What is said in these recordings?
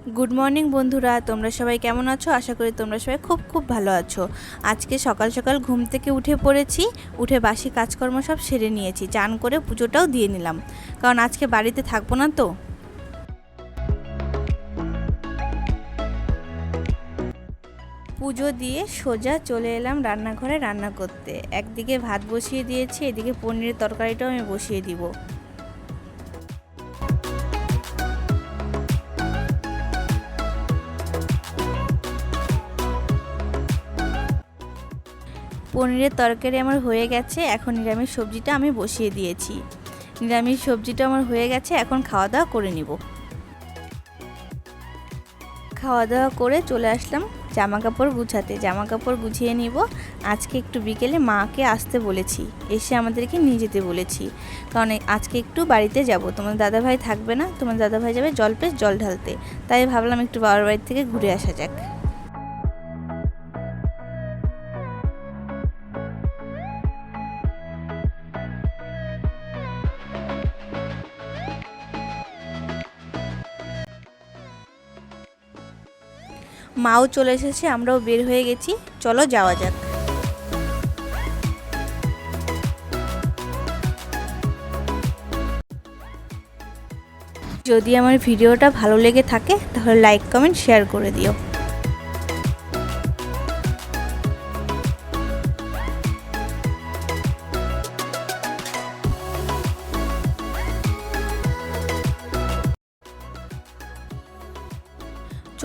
Good morning বন্ধুরা, তোমরা সবাই কেমন আছো? আশা করি তোমরা সবাই খুব খুব ভালো আছো। আজকে সকাল সকাল ঘুম থেকে উঠে পড়েছি, উঠে বাসি কাজকর্ম সব সেরে নিয়েছি, চান করে পুজোটাও দিয়ে নিলাম, কারণ আজকে বাড়িতে থাকবো না তো। পুজো দিয়ে সোজা চলে এলাম রান্নাঘরে রান্না করতে। একদিকে ভাত বসিয়ে দিয়েছি, এদিকে পনিরের তরকারিটাও আমি বসিয়ে দিব। পনিরের তরকারি আমার হয়ে গেছে, এখন নিরামিষ সবজিটা আমি বসিয়ে দিয়েছি। নিরামিষ সবজিটা আমার হয়ে গেছে, এখন খাওয়া দাওয়া করে নিব। খাওয়া দাওয়া করে চলে আসলাম জামা কাপড় গুছাতে। জামা কাপড় গুছিয়ে নিব। আজকে একটু বিকেলে মাকে আসতে বলেছি, এসে আমাদেরকে নিয়ে যেতে বলেছি, কারণ আজকে একটু বাড়িতে যাব। তোমার দাদাভাই থাকবে না, তোমার দাদাভাই যাবে জলপেশ জল ঢালতে, তাই ভাবলাম একটু বাবার বাড়ি থেকে ঘুরে আসা যাক। মাও চলে এসেছে, আমরাও বের হয়ে গেছি, চলো যাওয়া যাক। যদি আমার ভিডিওটা ভালো লেগে থাকে তাহলে লাইক কমেন্ট শেয়ার করে দিও।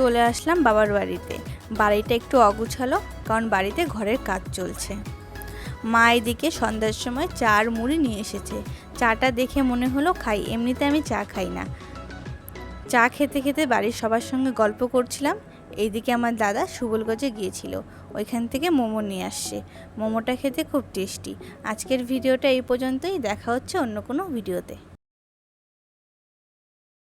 চলে আসলাম বাবার বাড়িতে। বাড়িটা একটু অগুছালো, কারণ বাড়িতে ঘরের কাজ চলছে। মা এদিকে সন্ধ্যার সময় চা আর মুড়ি নিয়ে এসেছে। চাটা দেখে মনে হলো খাই, এমনিতে আমি চা খাই না। চা খেতে খেতে বাড়ির সবার সঙ্গে গল্প করছিলাম। এইদিকে আমার দাদা সুবলগঞ্জে গিয়েছিল, ওইখান থেকে মোমো নিয়ে আসছে। মোমোটা খেতে খুব টেস্টি। আজকের ভিডিওটা এই পর্যন্তই, দেখা হচ্ছে অন্য কোনো ভিডিওতে।